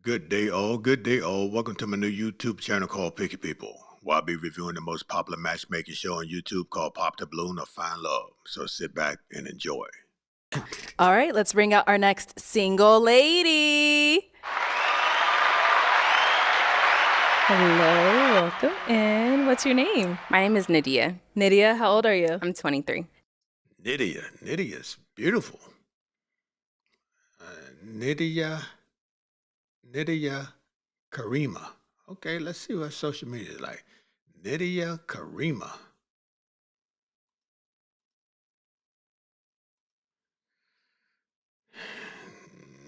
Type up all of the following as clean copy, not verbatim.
Good day, all. Good day, all. Welcome to my new YouTube channel called Picky People, where I'll be reviewing the most popular matchmaking show on YouTube called Pop the Balloon or Find Love. So sit back and enjoy. All right, let's bring out our next single lady. Hello, welcome in. What's your name? My name is Nydia. Nydia, how old are you? I'm 23. Nydia's beautiful. Nydia Karima. Okay, let's see what social media is like. Nydia Karima.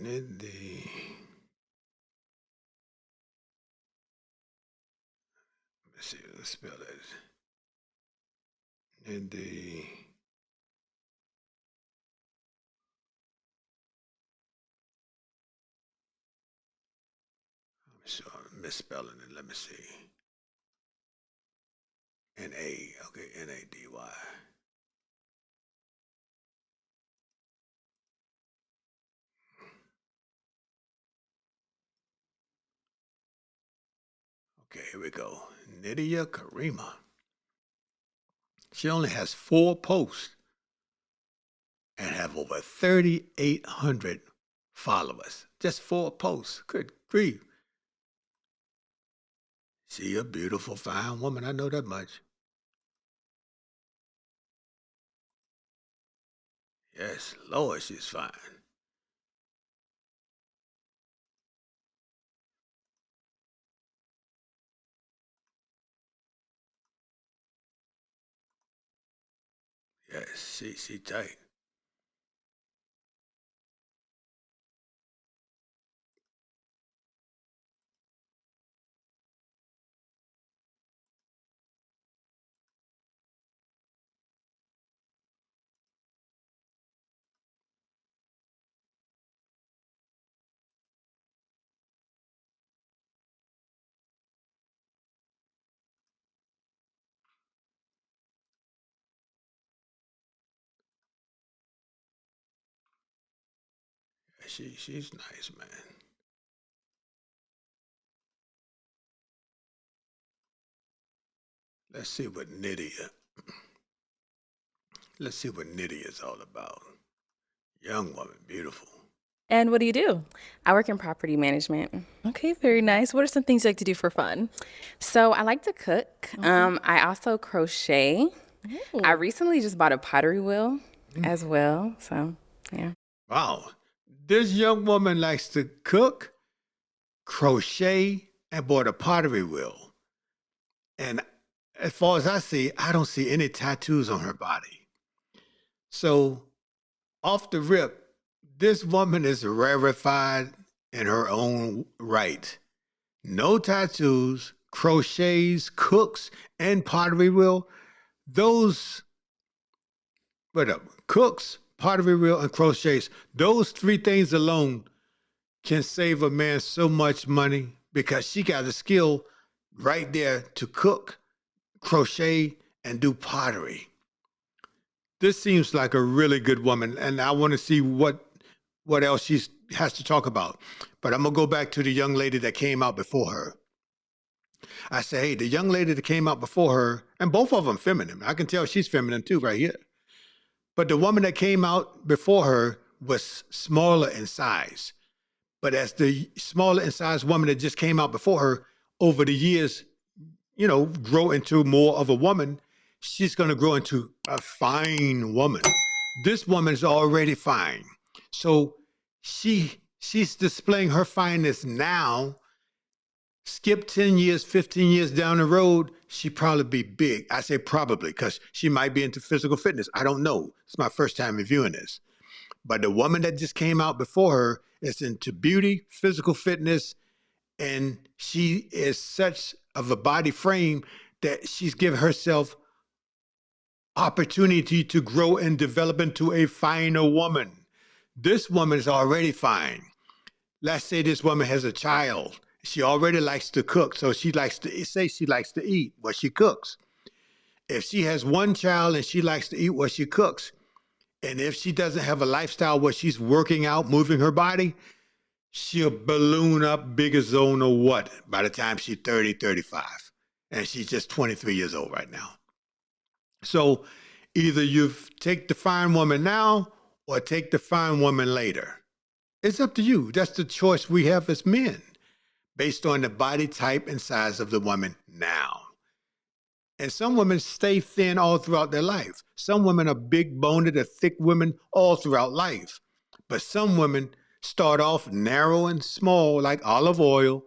Nidhi. Let's see, let's spell that. Nidhi. So I'm misspelling it. Let me see. N-A. Okay, N-A-D-Y. Okay, here we go. Nydia Karima. She only has 4 posts and have over 3,800 followers. Just 4 posts. Good grief. She a beautiful, fine woman. I know that much. Yes, Lord, she's fine. Yes, she tight. She's nice, man. Let's see what Nydia is all about. Young woman, beautiful. And what do you do? I work in property management. Okay, very nice. What are some things you like to do for fun? So I like to cook. I also crochet. I recently just bought a pottery wheel as well. So, yeah. Wow. This young woman likes to cook, crochet, and bought a pottery wheel. And as far as I see, I don't see any tattoos on her body. So, off the rip, this woman is rarefied in her own right. No tattoos, crochets, cooks, and pottery wheel. Those, cooks, pottery wheel, and crochets, those 3 things alone can save a man so much money because she got a skill right there to cook, crochet, and do pottery. This seems like a really good woman, and I want to see what else she has to talk about. But I'm gonna go back to the young lady that came out before her. I say, hey, the young lady that came out before her, and both of them feminine. I can tell she's feminine too, right here. But the woman that came out before her was smaller in size. But as the smaller in size woman that just came out before her, over the years, grow into more of a woman, she's going to grow into a fine woman. This woman is already fine. So she's displaying her fineness now. Skip 10 years, 15 years down the road, she probably be big. I say probably because she might be into physical fitness. I don't know. It's my first time reviewing this. But the woman that just came out before her is into beauty, physical fitness, and she is such of a body frame that she's given herself opportunity to grow and develop into a finer woman. This woman is already fine. Let's say this woman has a child. She already likes to cook, so she likes to eat what she cooks. If she has one child and she likes to eat what she cooks, and if she doesn't have a lifestyle where she's working out, moving her body, she'll balloon up big as don't know what by the time she's 30, 35. And she's just 23 years old right now. So either you take the fine woman now or take the fine woman later. It's up to you. That's the choice we have as men based on the body type and size of the woman now. And some women stay thin all throughout their life. Some women are big boned, they're thick women all throughout life. But some women start off narrow and small like olive oil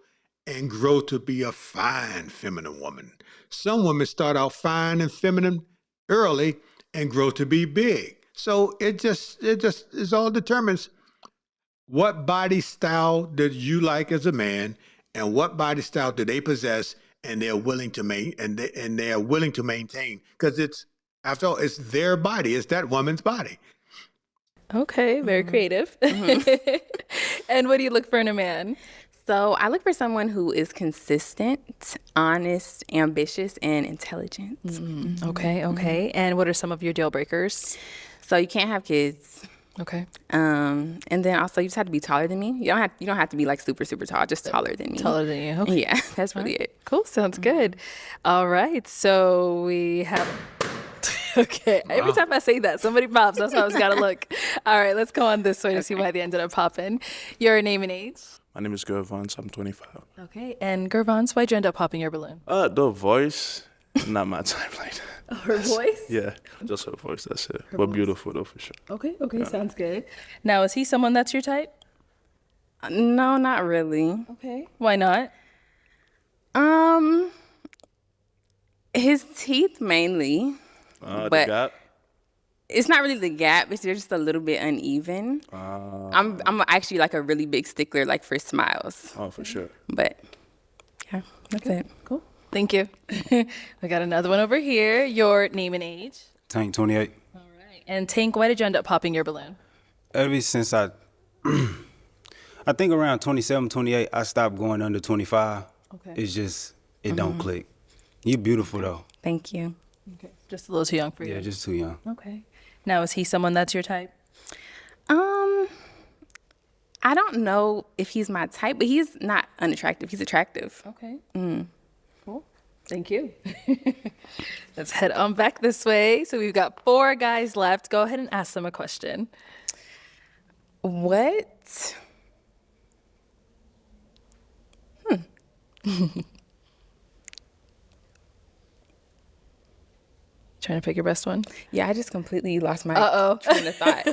and grow to be a fine feminine woman. Some women start out fine and feminine early and grow to be big. So it all determines what body style that you like as a man and what body style do they possess and they're willing to they are willing to maintain, because it's, after all, it's their body, it's that woman's body. Okay, very creative. And what do you look for in a man? So I look for someone who is consistent, honest, ambitious, and intelligent. Okay. And what are some of your deal breakers? So you can't have kids. Okay. And then also you just have to be taller than me. You don't have to be like super, super tall, just taller than me. Taller than you. Okay. Yeah, that's really it. Cool. Sounds good. All right. So we have. Okay. Every time I say that, somebody pops. That's why I was got to look. All right. Let's go on this way to see why they ended up popping. Your name and age? My name is Gervons. I'm 25. Okay. And Gervons, why'd you end up popping your balloon? The voice, not my type like that. Her voice? Yeah, just her voice, that's it. But beautiful though, for sure. Okay. Sounds good. Now, is he someone that's your type? No, not really. Okay. Why not? His teeth mainly. The but gap? It's not really the gap. It's just a little bit uneven. I'm actually like a really big stickler, like for smiles. Oh, for sure. But yeah, that's it. Cool. Thank you. We got another one over here. Your name and age? Tank 28. All right. And Tank, why did you end up popping your balloon? Ever since I think around 27, 28, I stopped going under 25. Okay. It's just, it don't click. You beautiful though. Thank you. Okay. Just a little too young for you. Yeah, just too young. Okay. Now, is he someone that's your type? I don't know if he's my type, but he's not unattractive. He's attractive. Okay. Cool. Thank you. Let's head on back this way. So we've got 4 guys left. Go ahead and ask them a question. What? Trying to pick your best one? Yeah, I just completely lost my Uh-oh. train of thought.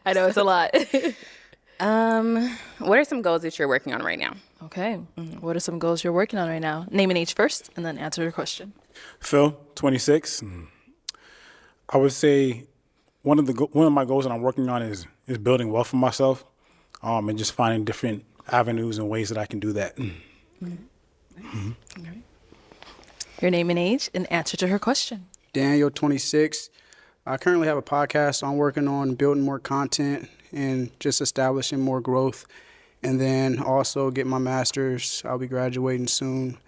I know it's a lot. What are some goals that you're working on right now? Okay. What are some goals you're working on right now? Name and age first, and then answer your question. Phil, 26. I would say one of my goals that I'm working on is building wealth for myself, and just finding different avenues and ways that I can do that. All right. Your name and age, and answer to her question. Daniel, 26. I currently have a podcast. I'm working on building more content and just establishing more growth. And then also get my master's. I'll be graduating soon.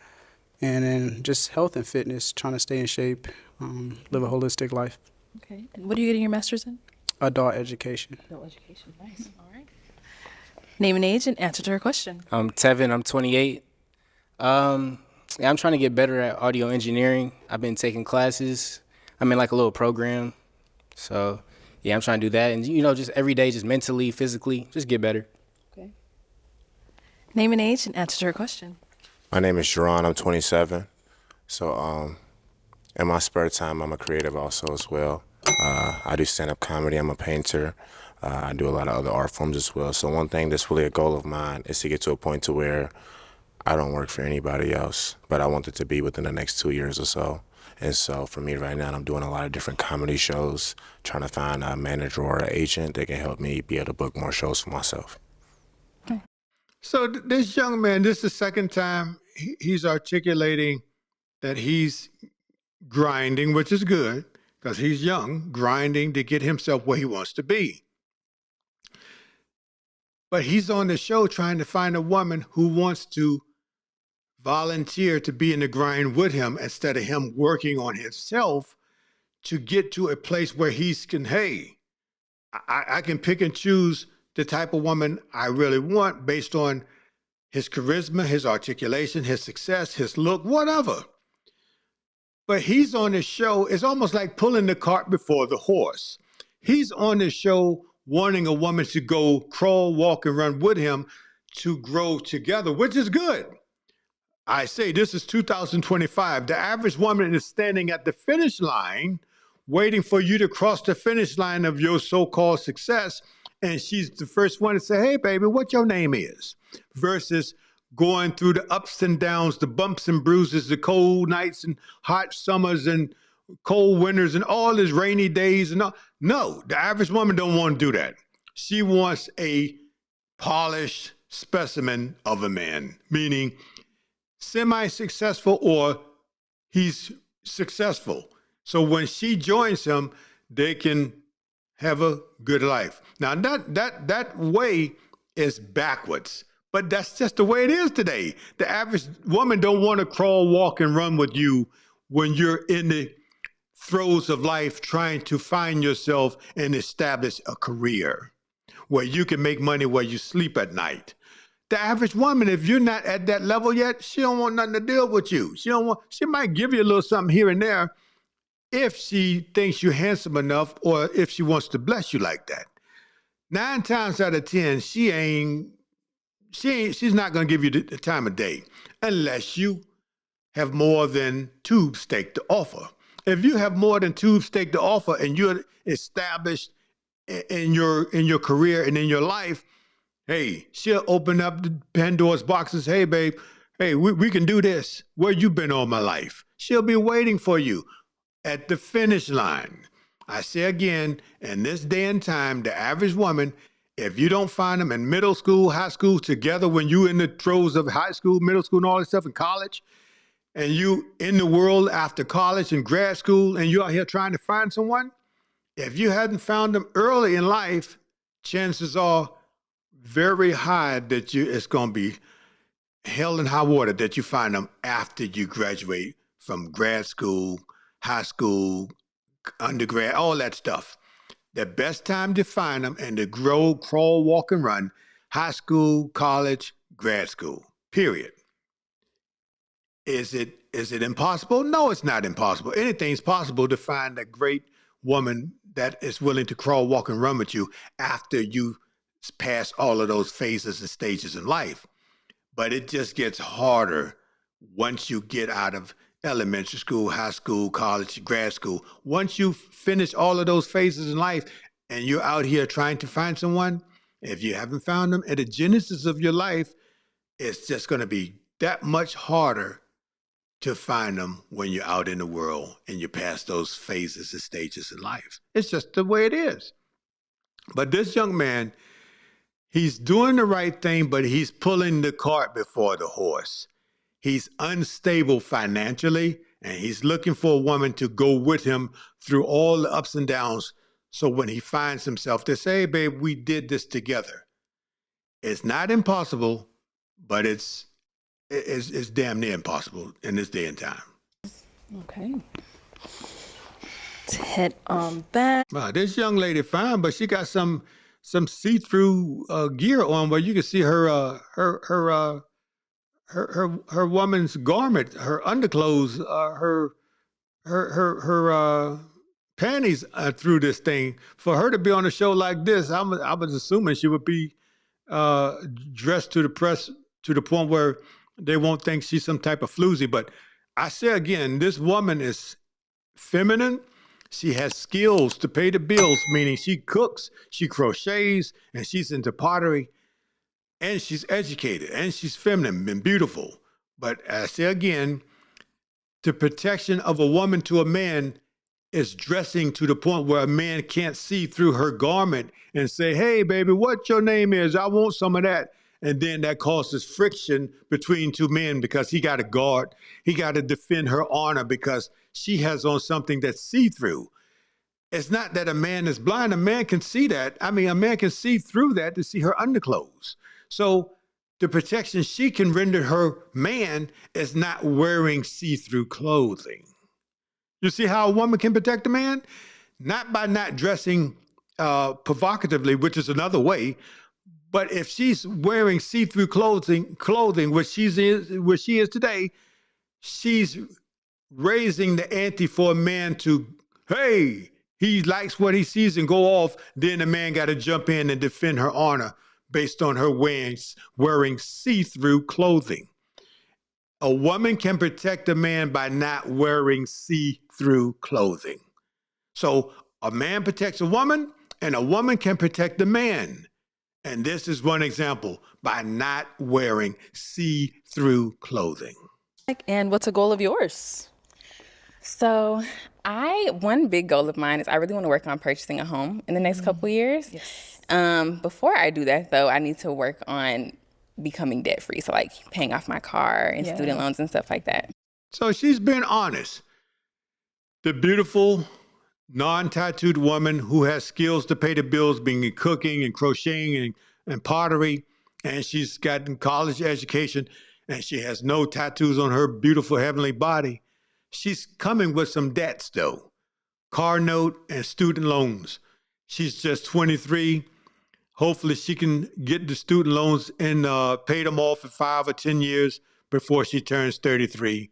And then just health and fitness, trying to stay in shape, live a holistic life. Okay. And what are you getting your master's in? Adult education. Adult education. Nice. All right. Name and age, and answer to her question. I'm Tevin. I'm 28. Yeah, I'm trying to get better at audio engineering. I've been taking classes. I'm in like a little program. So, yeah, I'm trying to do that. And, just every day, just mentally, physically, just get better. Okay. Name and age, and answer to her question. My name is Jerron. I'm 27. So in my spare time, I'm a creative also as well. I do stand-up comedy. I'm a painter. I do a lot of other art forms as well. So one thing that's really a goal of mine is to get to a point to where I don't work for anybody else, but I want it to be within the next 2 years or so. And so for me right now, I'm doing a lot of different comedy shows, trying to find a manager or an agent that can help me be able to book more shows for myself. So this young man, this is the second time he's articulating that he's grinding, which is good, because he's young, grinding to get himself where he wants to be. But he's on the show trying to find a woman who wants to volunteer to be in the grind with him instead of him working on himself to get to a place where I can pick and choose the type of woman I really want based on his charisma, his articulation, his success, his look, whatever. But he's on this show. It's almost like pulling the cart before the horse. He's on this show wanting a woman to go crawl, walk, and run with him to grow together, which is good. I say this is 2025. The average woman is standing at the finish line waiting for you to cross the finish line of your so-called success. And she's the first one to say, hey, baby, what your name is? Versus going through the ups and downs, the bumps and bruises, the cold nights and hot summers and cold winters and all these rainy days. And all. No, the average woman don't want to do that. She wants a polished specimen of a man, meaning semi-successful or he's successful. So when she joins him, they can have a good life. Now that way is backwards, but that's just the way it is today. The average woman don't want to crawl, walk, and run with you when you're in the throes of life trying to find yourself and establish a career where you can make money where you sleep at night. The average woman, if you're not at that level yet, she don't want nothing to deal with you. She might give you a little something here and there if she thinks you're handsome enough or if she wants to bless you like that. 9 times out of 10, she's not going to give you the time of day unless you have more than tube steak to offer. If you have more than tube steak to offer and you're established in your career and in your life, hey, she'll open up the Pandora's boxes. Hey, babe, hey, we can do this. Where you been all my life? She'll be waiting for you at the finish line. I say again, in this day and time, the average woman, if you don't find them in middle school, high school together when you in the throes of high school, middle school, and all that stuff in college, and you in the world after college and grad school, and you out here trying to find someone, if you hadn't found them early in life, chances are very high that it's going to be hell and high water that you find them after you graduate from grad school, high school, undergrad, all that stuff. The best time to find them and to grow, crawl, walk, and run, high school, college, grad school, period. Is it impossible? No, it's not impossible. Anything's possible to find a great woman that is willing to crawl, walk, and run with you after you pass all of those phases and stages in life. But it just gets harder once you get out of elementary school, high school, college, grad school. Once you finish all of those phases in life and you're out here trying to find someone, if you haven't found them at the genesis of your life, it's just going to be that much harder to find them when you're out in the world and you pass those phases and stages in life. It's just the way it is. But this young man, he's doing the right thing, but he's pulling the cart before the horse. He's unstable financially, and he's looking for a woman to go with him through all the ups and downs. So when he finds himself, they say, hey, babe, we did this together. It's not impossible, but it's damn near impossible in this day and time. Okay. To hit on that. This young lady fine, but she got some see-through gear on where you can see her woman's garment, her underclothes, her panties through this thing. For her to be on a show like this, I was assuming she would be dressed to the press to the point where they won't think she's some type of floozy. But I say again, this woman is feminine. She has skills to pay the bills, meaning she cooks, she crochets, and she's into pottery. And she's educated, and she's feminine and beautiful. But I say again, the protection of a woman to a man is dressing to the point where a man can't see through her garment and say, hey, baby, what your name is? I want some of that. And then that causes friction between two men because he got to guard. He got to defend her honor because she has on something that's see-through. It's not that a man is blind. A man can see that. I mean, a man can see through that to see her underclothes. So the protection she can render her man is not wearing see-through clothing. You see how a woman can protect a man? Not by not dressing provocatively, which is another way, But if she's wearing see-through clothing, which she is today, she's raising the ante for a man to, hey, he likes what he sees and go off. Then the man got to jump in and defend her honor based on her wearing see-through clothing. A woman can protect a man by not wearing see-through clothing. So a man protects a woman, and a woman can protect a man. And this is one example, by not wearing see-through clothing. And what's a goal of yours? So one big goal of mine is I really want to work on purchasing a home in the next couple years. Yes. Before I do that, though, I need to work on becoming debt free. So like paying off my car and student loans and stuff like that. So she's been honest. The beautiful, non-tattooed woman who has skills to pay the bills, being in cooking and crocheting and pottery, and she's gotten college education, and she has no tattoos on her beautiful heavenly body. She's coming with some debts, though. Car note and student loans. She's just 23. Hopefully she can get the student loans and pay them off in 5 or 10 years before she turns 33.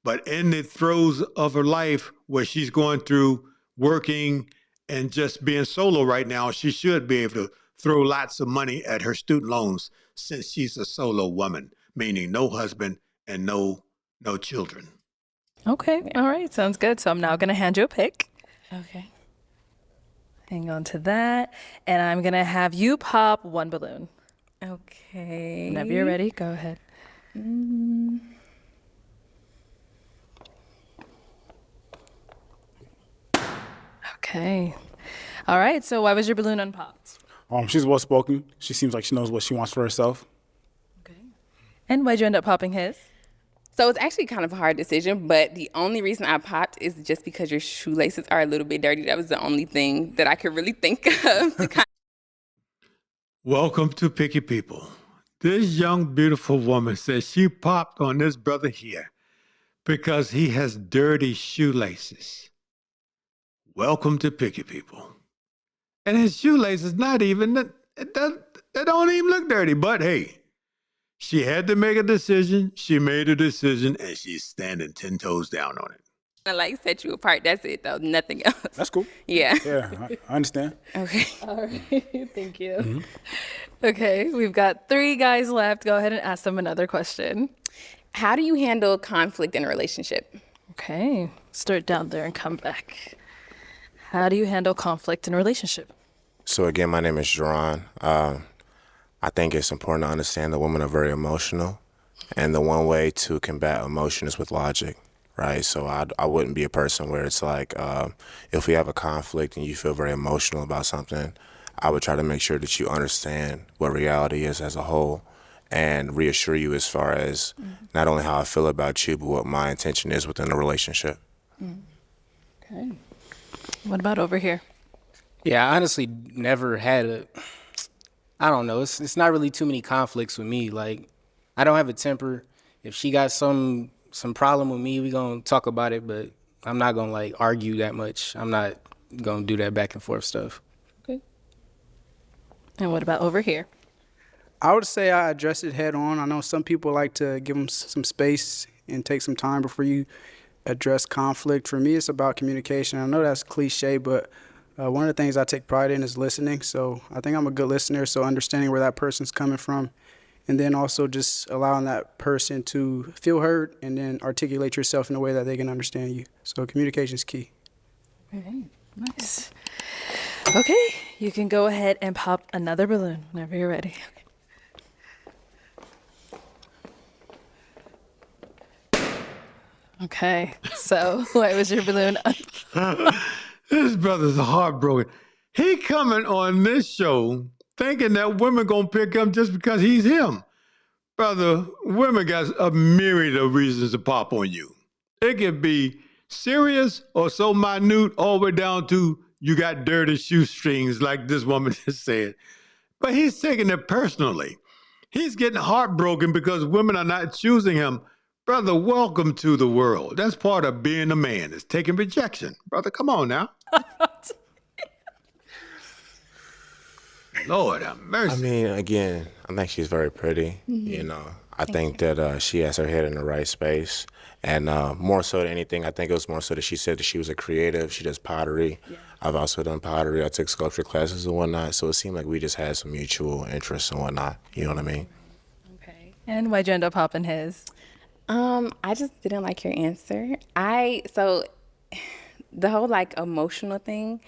But in the throes of her life where she's going through working and just being solo right now, she should be able to throw lots of money at her student loans since she's a solo woman, meaning no husband and no children. Okay. Yeah. All right. Sounds good. So I'm now going to hand you a pick. Okay. Hang on to that. And I'm going to have you pop one balloon. Okay. Whenever you're ready, go ahead. Okay. All right. So why was your balloon unpopped? She's well spoken. She seems like she knows what she wants for herself. Okay. And why'd you end up popping his? So it's actually kind of a hard decision, but the only reason I popped is just because your shoelaces are a little bit dirty. That was the only thing that I could really think of. Welcome to Picky People. This young, beautiful woman says she popped on this brother here because he has dirty shoelaces. Welcome to Picky People. And his shoelaces not even, they don't even look dirty, but hey, she had to make a decision. She made a decision, and she's standing 10 toes down on it. I like set you apart. That's it, though. Nothing else. That's cool. Yeah. Yeah, I understand. Okay. All right. Thank you. Mm-hmm. Okay. We've got 3 guys left. Go ahead and ask them another question. How do you handle conflict in a relationship? Okay. Start down there and come back. How do you handle conflict in a relationship? So again, my name is Jerron. I think it's important to understand that women are very emotional, and the one way to combat emotion is with logic, right? So I wouldn't be a person where it's like, if we have a conflict and you feel very emotional about something, I would try to make sure that you understand what reality is as a whole and reassure you as far as not only how I feel about you, but what my intention is within the relationship. Okay. What about over here? Yeah, I honestly never had I don't know. It's not really too many conflicts with me. Like, I don't have a temper. If she got some problem with me, we gonna talk about it. But I'm not gonna like argue that much. I'm not gonna do that back and forth stuff. Okay. And what about over here? I would say I address it head on. I know some people like to give them some space and take some time before you address conflict. For me, it's about communication. I know that's cliche, but one of the things I take pride in is listening. So I think I'm a good listener, so understanding where that person's coming from, and then also just allowing that person to feel heard and then articulate yourself in a way that they can understand you. So communication is key. Okay, nice. Okay, you can go ahead and pop another balloon whenever you're ready. Okay, so why was your balloon This brother's heartbroken. He coming on this show thinking that women gonna pick him just because he's him. Brother, women got a myriad of reasons to pop on you. It can be serious or so minute all the way down to you got dirty shoestrings like this woman just said. But he's taking it personally. He's getting heartbroken because women are not choosing him. Brother, welcome to the world. That's part of being a man, is taking rejection. Brother, come on now. Lord have mercy. I mean, again, I think she's very pretty. You know, I think that she has her head in the right space. And more so than anything, I think it was more so that she said that she was a creative. She does pottery. Yeah. I've also done pottery. I took sculpture classes and whatnot. So it seemed like we just had some mutual interests and whatnot. You know what I mean? Okay. And why'd you end up popping his? I just didn't like your answer. So the whole like emotional thing,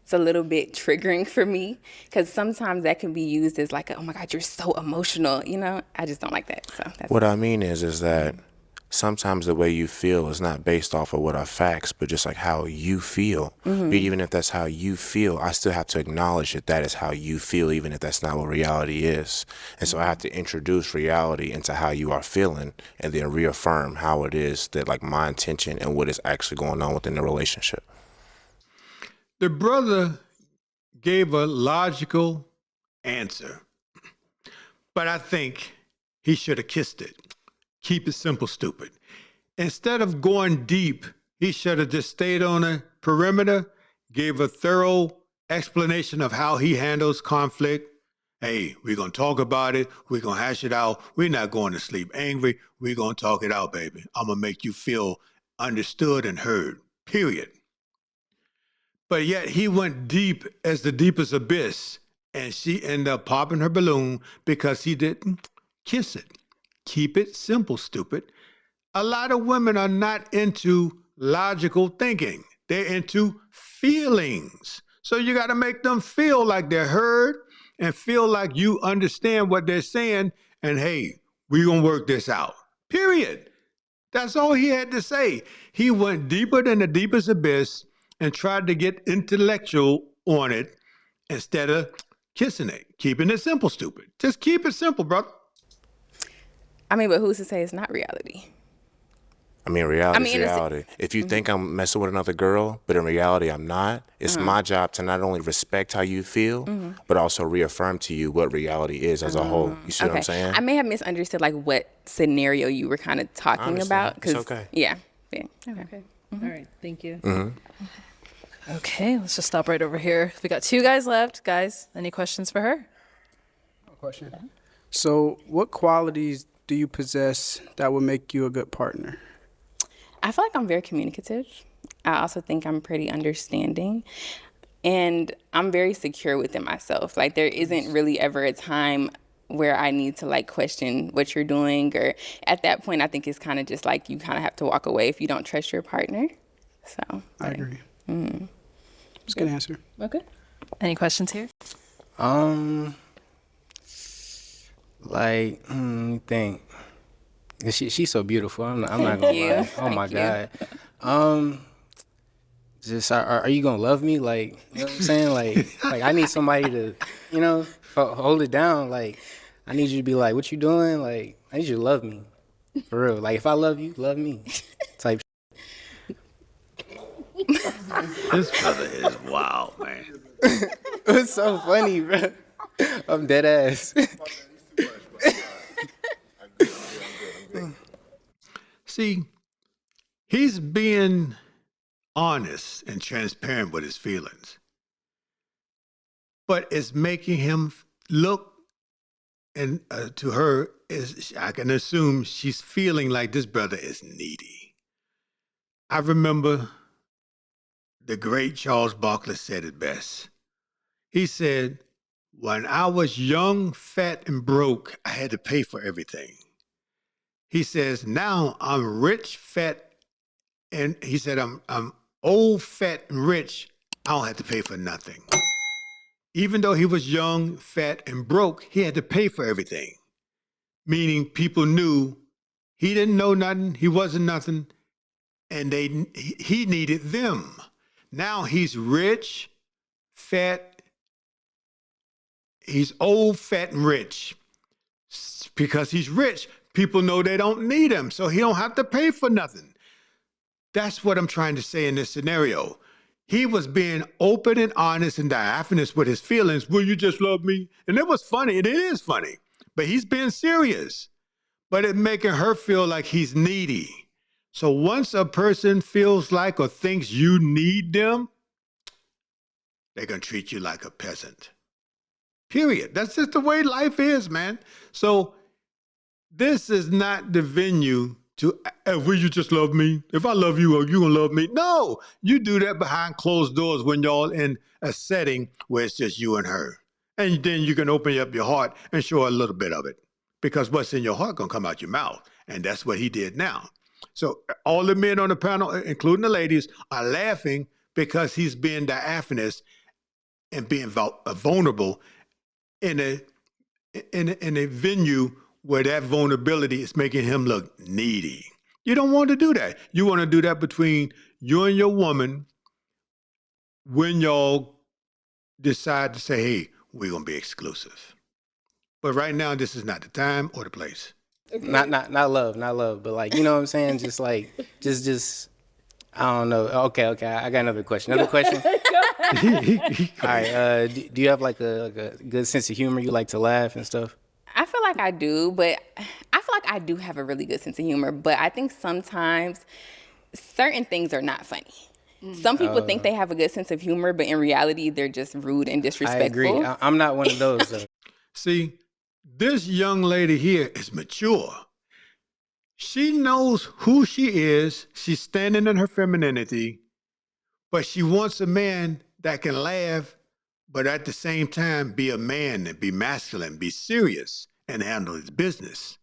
it's a little bit triggering for me because sometimes that can be used as like, oh my God, you're so emotional. You know, I just don't like that. So that's What I mean is that sometimes the way you feel is not based off of what are facts, but just like how you feel. But even if that's how you feel, I still have to acknowledge that that is how you feel, even if that's not what reality is. And so I have to introduce reality into how you are feeling and then reaffirm how it is that like my intention and what is actually going on within the relationship. The brother gave a logical answer, but I think he should have kissed it. Keep it simple, stupid. Instead of going deep, he should have just stayed on a perimeter, gave a thorough explanation of how he handles conflict. Hey, we're going to talk about it. We're going to hash it out. We're not going to sleep angry. We're going to talk it out, baby. I'm going to make you feel understood and heard, period. But yet he went deep as the deepest abyss, and she ended up popping her balloon because he didn't kiss it. Keep it simple, stupid. A lot of women are not into logical thinking. They're into feelings. So you got to make them feel like they're heard and feel like you understand what they're saying. And hey, we're going to work this out. Period. That's all he had to say. He went deeper than the deepest abyss and tried to get intellectual on it instead of kissing it. Keeping it simple, stupid. Just keep it simple, brother. I mean, but who's to say it's not reality? I mean, reality is reality. If you think I'm messing with another girl, but in reality I'm not, it's my job to not only respect how you feel, but also reaffirm to you what reality is as a whole. You see what I'm saying? I may have misunderstood like what scenario you were kind of talking about. It's okay. Yeah. Okay. All right. Thank you. Okay, let's just stop right over here. We got 2 guys left. Guys, any questions for her? Question. So, what qualities do you possess that would make you a good partner? I feel like I'm very communicative. I also think I'm pretty understanding. And I'm very secure within myself. Like, there isn't really ever a time where I need to, like, question what you're doing. Or at that point, I think it's kind of just like you kind of have to walk away if you don't trust your partner. So I agree. It's a good answer. Okay. Any questions here? Like, think. She's so beautiful. I'm not gonna lie. Oh my God. Just are you gonna love me? Like, you know what I'm saying? Like I need somebody to, you know, hold it down. Like, I need you to be like, what you doing? Like, I need you to love me, for real. Like, if I love you, love me, type. This brother is wild, man. It's so funny, bro. I'm dead ass. See, he's being honest and transparent with his feelings, but it's making him look, and to her, I can assume she's feeling like this brother is needy. I remember the great Charles Barkley said it best. He said, when I was young, fat, and broke, I had to pay for everything. He says, now I'm rich, fat, and he said, I'm old, fat, and rich. I don't have to pay for nothing. Even though he was young, fat, and broke, he had to pay for everything. Meaning people knew he didn't know nothing, he wasn't nothing, and he needed them. Now he's rich, fat, he's old, fat, and rich. Because he's rich, people know they don't need him, so he don't have to pay for nothing. That's what I'm trying to say in this scenario. He was being open and honest and diaphanous with his feelings. Will you just love me? And it was funny, and it is funny. But he's being serious. But it's making her feel like he's needy. So once a person feels like or thinks you need them, they're going to treat you like a peasant. Period. That's just the way life is, man. So this is not the venue to, will you just love me? If I love you, are you going to love me? No, you do that behind closed doors when y'all in a setting where it's just you and her. And then you can open up your heart and show a little bit of it. Because what's in your heart going to come out your mouth. And that's what he did now. So all the men on the panel, including the ladies, are laughing because he's being diaphanous and being vulnerable in a venue where that vulnerability is making him look needy. You don't want to do that. You want to do that between you and your woman when y'all decide to say, hey, we're going to be exclusive. But right now, this is not the time or the place. Okay. Not love, but like, you know what I'm saying? Just like, just, I don't know. Okay, I got another question. All right, do you have like a good sense of humor? You like to laugh and stuff? I feel like I do, but I feel like I do have a really good sense of humor, but I think sometimes certain things are not funny. Some people think they have a good sense of humor, but in reality, they're just rude and disrespectful. I agree. I'm not one of those, though. See, this young lady here is mature. She knows who she is. She's standing in her femininity, but she wants a man that can laugh, but at the same time be a man and be masculine, be serious, and handle his business.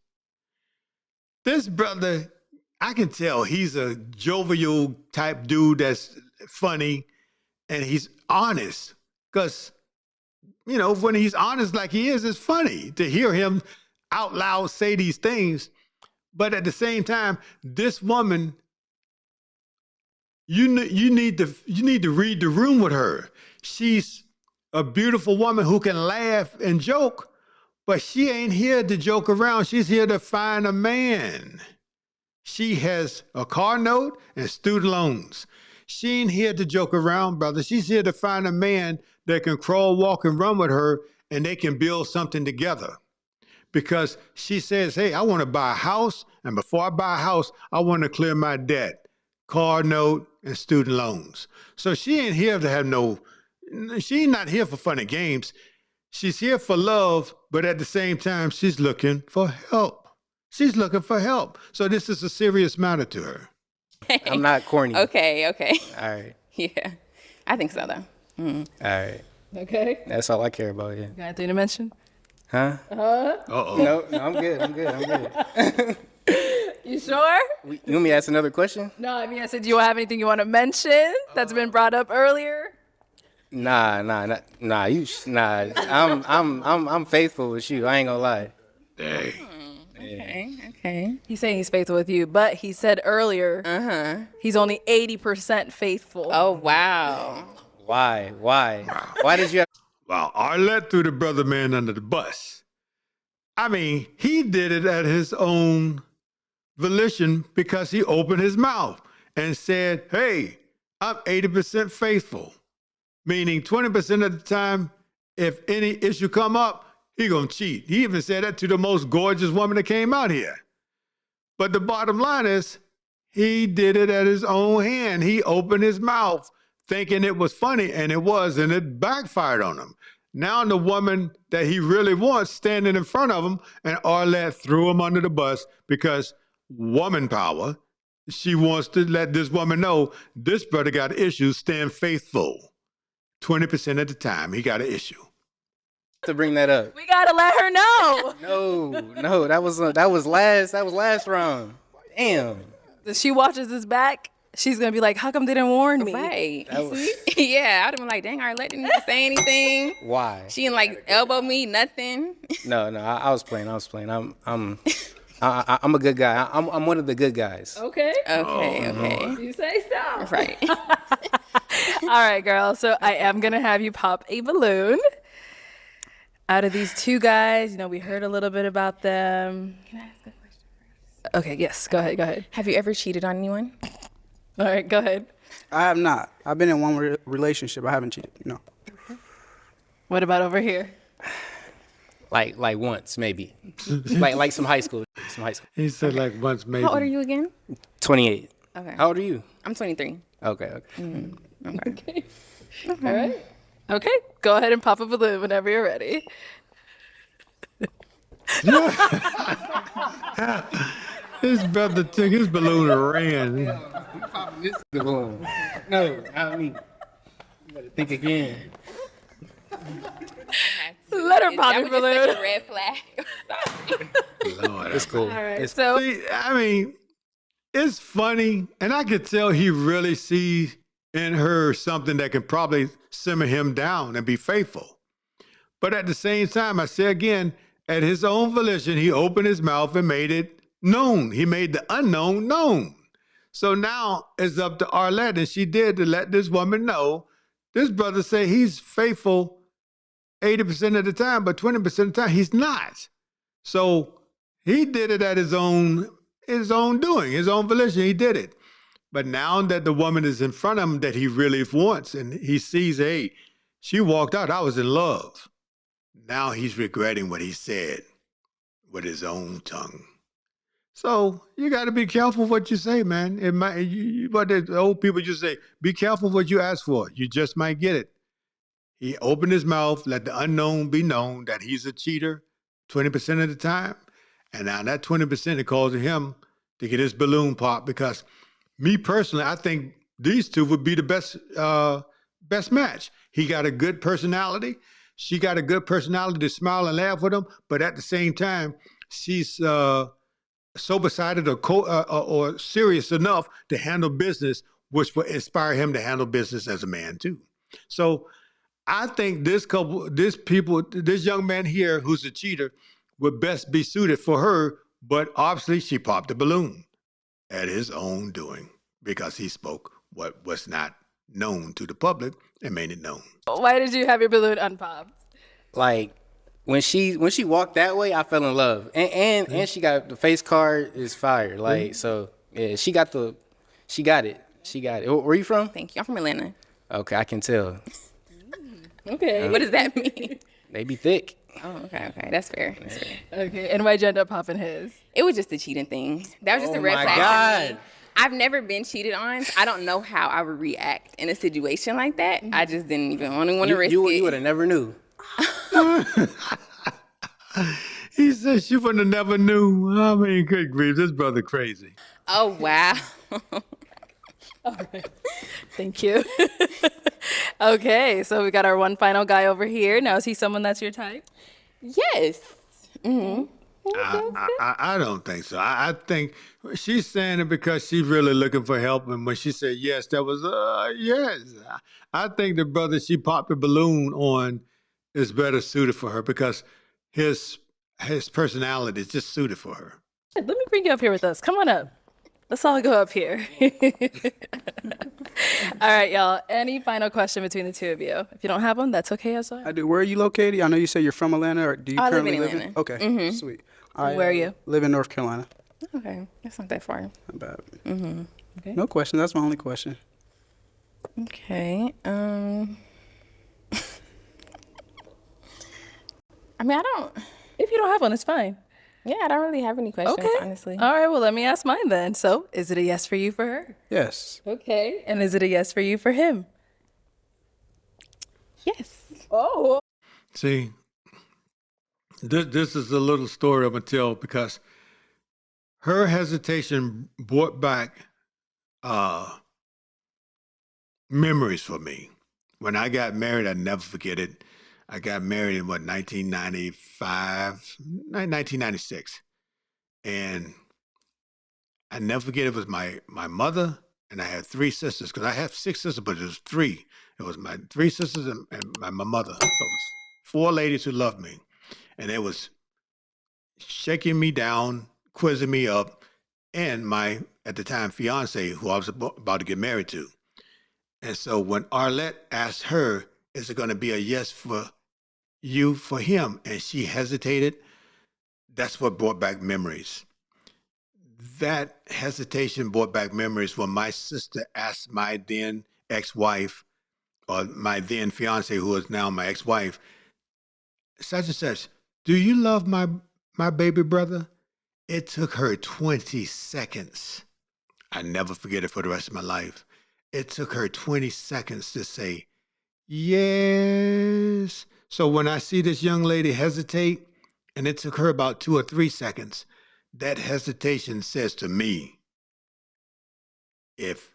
This brother, I can tell he's a jovial type dude that's funny, and he's honest. Because, you know, when he's honest like he is, it's funny to hear him out loud say these things. But at the same time, this woman, you need to read the room with her. She's a beautiful woman who can laugh and joke, but she ain't here to joke around. She's here to find a man. She has a car note and student loans. She ain't here to joke around, brother. She's here to find a man that can crawl, walk, and run with her, and they can build something together. Because she says, hey, I want to buy a house, and before I buy a house, I want to clear my debt, car note, and student loans. So she ain't here to have she ain't not here for fun and games. She's here for love, but at the same time, she's looking for help. She's looking for help. So this is a serious matter to her. I'm not corny. Okay. All right. Yeah, I think so, though. All right. Okay. That's all I care about, yeah. Got anything to mention? Huh? Uh-oh. No, I'm good. You sure? You want me to ask another question? No, I mean, I said, do you have anything you want to mention that's been brought up earlier? Nah. I'm faithful with you. I ain't gonna lie. Dang. Okay. He's saying he's faithful with you, but he said earlier he's only 80% faithful. Oh, wow. Why? Why did you have... Well, Arlette threw the brother man under the bus. I mean, he did it at his own volition because he opened his mouth and said, hey, I'm 80% faithful. Meaning 20% of the time, if any issue come up, he gonna cheat. He even said that to the most gorgeous woman that came out here. But the bottom line is, he did it at his own hand. He opened his mouth thinking it was funny, and it was, and it backfired on him. Now the woman that he really wants standing in front of him, and Arlette threw him under the bus because woman power. She wants to let this woman know this brother got issues, stand faithful. 20% of the time, he got an issue. To bring that up. We gotta let her know. No, that was last round. Damn. If she watches this back, she's gonna be like, how come they didn't warn me? Right. Yeah, I'd have been like, dang, Arlette didn't even say anything. Why? She didn't like elbow me, nothing. No, I was playing. I'm a good guy. I'm one of the good guys. Okay. Okay. You say so. Right. All right, girl. So I am gonna have you pop a balloon. Out of these two guys, you know, we heard a little bit about them. Can I ask a question first? Okay, yes. Go ahead. Have you ever cheated on anyone? All right, go ahead. I have not. I've been in one relationship. I haven't cheated. No. What about over here? Like once, maybe. like some high school. He said like once maybe. How old are you again? 28. Okay. How old are you? I'm 23. Okay. Okay. All right. Okay, go ahead and pop a balloon whenever you're ready. His brother took his balloon and ran. No, not me. You better think again. Let her pop That your was just such balloon. a red flag. Lord, It's cool. All right, It's so See, I mean, it's funny, and I could tell he really sees in her something that can probably simmer him down and be faithful. But at the same time, I say again, at his own volition, he opened his mouth and made it known. He made the unknown known. So now it's up to Arlette, and she did to let this woman know. This brother say he's faithful 80% of the time, but 20% of the time he's not. So he did it at his own doing, his own volition. He did it. But now that the woman is in front of him that he really wants, and he sees, hey, she walked out, I was in love. Now he's regretting what he said with his own tongue. So you got to be careful what you say, man. It might, what the old people just say, be careful what you ask for. You just might get it. He opened his mouth, let the unknown be known that he's a cheater 20% of the time. And now that 20% it caused him to get his balloon popped, because me personally, I think these two would be the best match. He got a good personality. She got a good personality to smile and laugh with him, but at the same time, she's sober-sided or serious enough to handle business, which will inspire him to handle business as a man too. So I think this young man here who's a cheater would best be suited for her, but obviously she popped the balloon at his own doing because he spoke what was not known to the public and made it known. why did you have your balloon unpopped? like when she walked that way, I fell in love. And she got the face card is fire. Like so, yeah, she got it. She got it. Where you from? Thank you. I'm from Atlanta. Okay, I can tell. Okay. What does that mean? They be thick. Oh, okay. That's fair. That's fair. Okay, and why'd you end up popping his? It was just the cheating thing. That was just Oh a red my flag for God. me. I've never been cheated on, so I don't know how I would react in a situation like that. I just didn't even want to risk You it. would have never knew. He said she would have never knew. I mean, good grief, this brother crazy. Oh, wow. Thank you. Okay, so we got our one final guy over here. Now, is he someone that's your type? Yes. Mm-hmm. I don't think so. I think she's saying it because she's really looking for help. And when she said yes, that was yes. I think the brother she popped the balloon on is better suited for her because his personality is just suited for her. Let me bring you up here with us. Come on up. Let's all go up here. All right, y'all. Any final question between the two of you? If you don't have one, that's okay as well. I do. Where are you located? I know you say you're from Atlanta. Or do you I live currently in live in? Atlanta. Okay, sweet. Where are you? Live in North Carolina. Okay. That's not that far. Not bad. Okay. No question. That's my only question. Okay. I mean, I don't. If you don't have one, it's fine. Yeah, I don't really have any questions, Okay. honestly. All right, well, let me ask mine then. So, is it a yes for you for her? Yes. Okay. And is it a yes for you for him? Yes. Oh. See, this is a little story I'm going to tell because her hesitation brought back memories for me. When I got married, I never forget it. I got married in 1996. And I never forget it was my mother, and I had 3 sisters, because I have 6 sisters, but it was 3. It was my 3 sisters and my mother. So it was 4 ladies who loved me. And it was shaking me down, quizzing me up, and my, at the time, fiance, who I was about to get married to. And so when Arlette asked her, is it going to be a yes for you for him? And she hesitated. That's what brought back memories. That hesitation brought back memories when my sister asked my then ex-wife, or my then fiance, who is now my ex-wife, such and such, do you love my baby brother? It took her 20 seconds. I never forget it for the rest of my life. It took her 20 seconds to say, Yes. So when I see this young lady hesitate, and it took her about 2 or 3 seconds, that hesitation says to me, if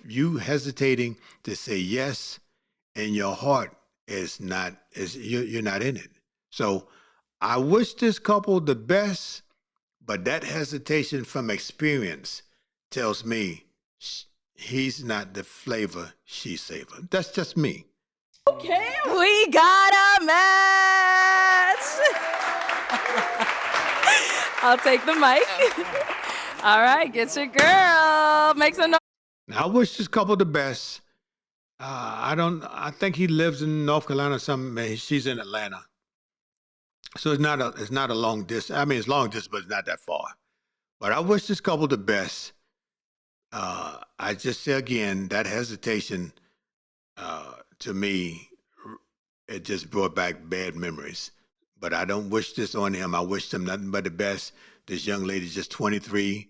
you hesitating to say yes and your heart is not, you're not in it. So I wish this couple the best, but that hesitation from experience tells me he's not the flavor she savor. That's just me. Okay, we got a match. I'll take the mic. All right, get your girl. Make some noise. Now, I wish this couple the best. I think he lives in North Carolina or something. She's in Atlanta. So it's not a long distance. I mean, it's long distance, but it's not that far. But I wish this couple the best. I just say again, that hesitation to me, it just brought back bad memories. But I don't wish this on him. I wish them nothing but the best. This young lady's just 23,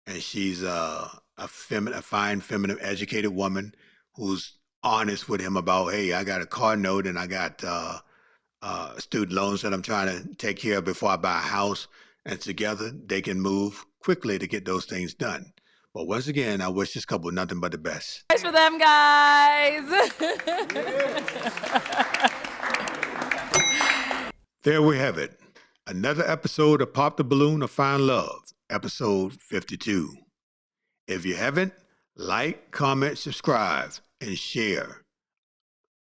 and she's a fine, feminine, educated woman who's honest with him about, hey, I got a car note and I got student loans that I'm trying to take care of before I buy a house. And together they can move quickly to get those things done. But once again, I wish this couple nothing but the best. Thanks for them, guys. There we have it. Another episode of Pop the Balloon of Fine Love, episode 52. If you haven't, like, comment, subscribe, and share.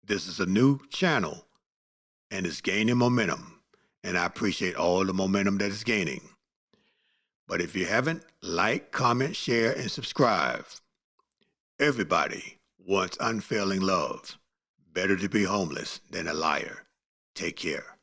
This is a new channel, and it's gaining momentum, and I appreciate all the momentum that it's gaining. But if you haven't, like, comment, share, and subscribe. Everybody wants unfailing love. Better to be homeless than a liar. Take care.